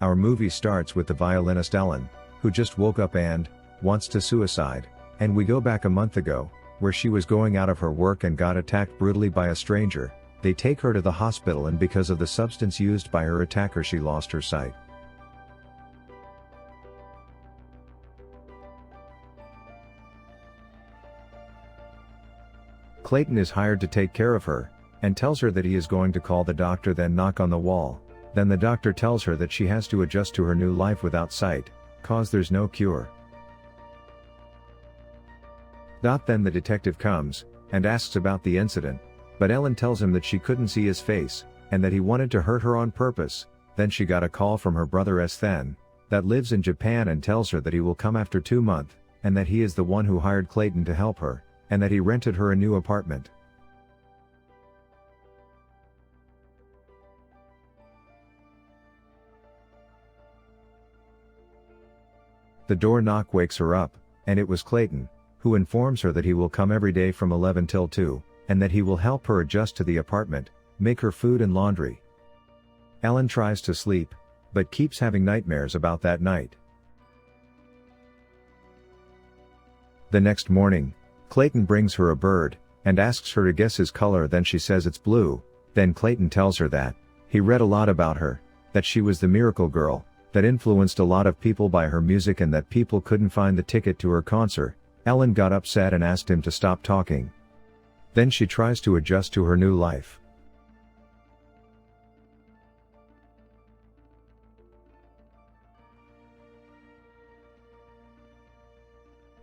Our movie starts with the violinist Ellen, who just woke up and wants to suicide, and we go back a month ago, where she was going out of her work and got attacked brutally by a stranger. They take her to the hospital, and because of the substance used by her attacker she lost her sight. Clayton is hired to take care of her, and tells her that he is going to call the doctor, then knock on the wall. Then the doctor tells her that she has to adjust to her new life without sight, cause there's no cure. Then the detective comes, and asks about the incident, but Ellen tells him that she couldn't see his face, and that he wanted to hurt her on purpose. Then she got a call from her brother Ethan, that lives in Japan, and tells her that he will come after 2 months, and that he is the one who hired Clayton to help her, and that he rented her a new apartment. The door knock wakes her up, and it was Clayton, who informs her that he will come every day from 11 till 2, and that he will help her adjust to the apartment, make her food and laundry. Ellen tries to sleep, but keeps having nightmares about that night. The next morning, Clayton brings her a bird, and asks her to guess his color. Then she says it's blue. Then Clayton tells her that he read a lot about her, that she was the miracle girl, that influenced a lot of people by her music, and that people couldn't find the ticket to her concert. Ellen got upset and asked him to stop talking. Then she tries to adjust to her new life.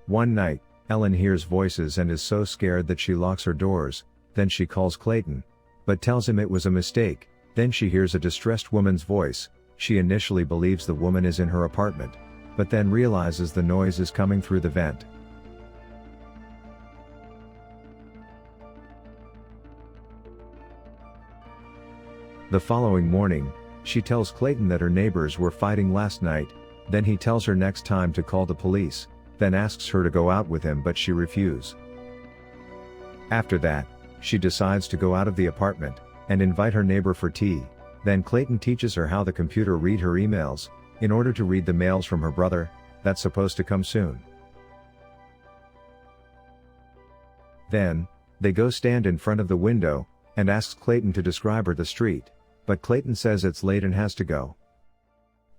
One night, Ellen hears voices and is so scared that she locks her doors. Then she calls Clayton, but tells him it was a mistake. Then she hears a distressed woman's voice. She initially believes the woman is in her apartment, but then realizes the noise is coming through the vent. The following morning, she tells Clayton that her neighbors were fighting last night. Then he tells her next time to call the police, then asks her to go out with him, but she refuses. After that, she decides to go out of the apartment, and invite her neighbor for tea. Then Clayton teaches her how the computer read her emails, in order to read the mails from her brother, that's supposed to come soon. Then, they go stand in front of the window, and asks Clayton to describe her the street, but Clayton says it's late and has to go.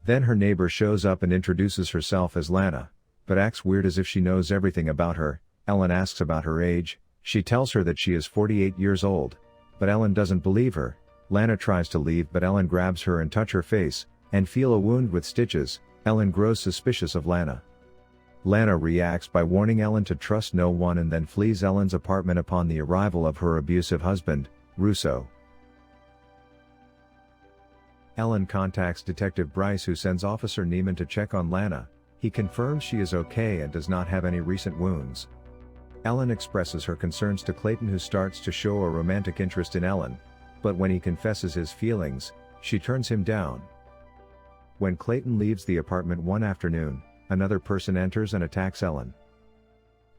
Then her neighbor shows up and introduces herself as Lana, but acts weird as if she knows everything about her. Ellen asks about her age. She tells her that she is 48 years old, but Ellen doesn't believe her. Lana tries to leave, but Ellen grabs her and touch her face, and feel a wound with stitches. Ellen grows suspicious of Lana. Lana reacts by warning Ellen to trust no one, and then flees Ellen's apartment upon the arrival of her abusive husband, Russo. Ellen contacts Detective Bryce, who sends Officer Neiman to check on Lana. He confirms she is okay and does not have any recent wounds. Ellen expresses her concerns to Clayton, who starts to show a romantic interest in Ellen, but when he confesses his feelings, she turns him down. When Clayton leaves the apartment one afternoon, another person enters and attacks Ellen.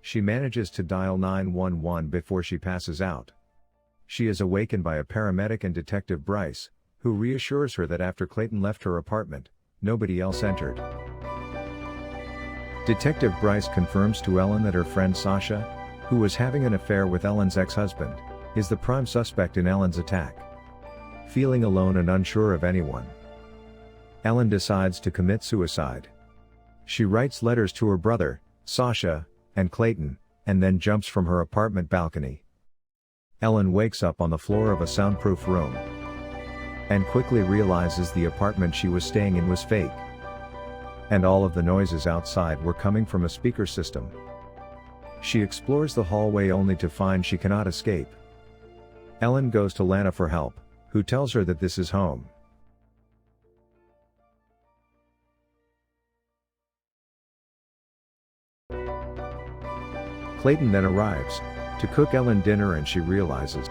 She manages to dial 911 before she passes out. She is awakened by a paramedic and Detective Bryce, who reassures her that after Clayton left her apartment, nobody else entered. Detective Bryce confirms to Ellen that her friend Sasha, who was having an affair with Ellen's ex-husband, is the prime suspect in Ellen's attack. Feeling alone and unsure of anyone, Ellen decides to commit suicide. She writes letters to her brother, Sasha, and Clayton, and then jumps from her apartment balcony. Ellen wakes up on the floor of a soundproof room, and quickly realizes the apartment she was staying in was fake, and all of the noises outside were coming from a speaker system. She explores the hallway only to find she cannot escape. Ellen goes to Lana for help, who tells her that this is home. Clayton then arrives to cook Ellen dinner, and she realizes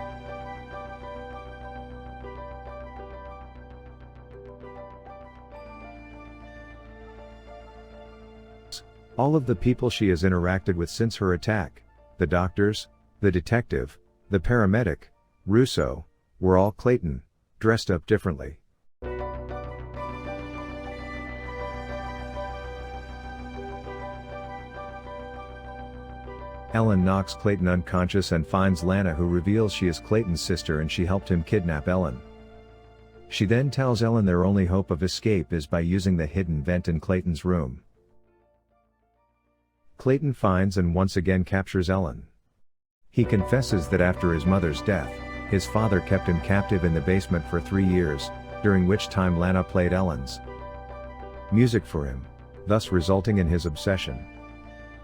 all of the people she has interacted with since her attack, the doctors, the detective, the paramedic, Russo, were all Clayton, dressed up differently. Ellen knocks Clayton unconscious and finds Lana, who reveals she is Clayton's sister and she helped him kidnap Ellen. She then tells Ellen their only hope of escape is by using the hidden vent in Clayton's room. Clayton finds and once again captures Ellen. He confesses that after his mother's death, his father kept him captive in the basement for 3 years, during which time Lana played Ellen's music for him, thus resulting in his obsession.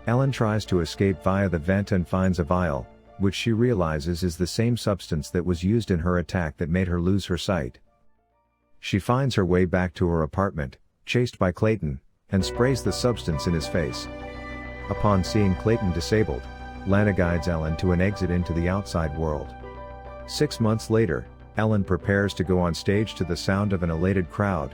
Ellen tries to escape via the vent and finds a vial, which she realizes is the same substance that was used in her attack that made her lose her sight. She finds her way back to her apartment, chased by Clayton, and sprays the substance in his face. Upon seeing Clayton disabled, Lana guides Ellen to an exit into the outside world. 6 months later, Ellen prepares to go on stage to the sound of an elated crowd,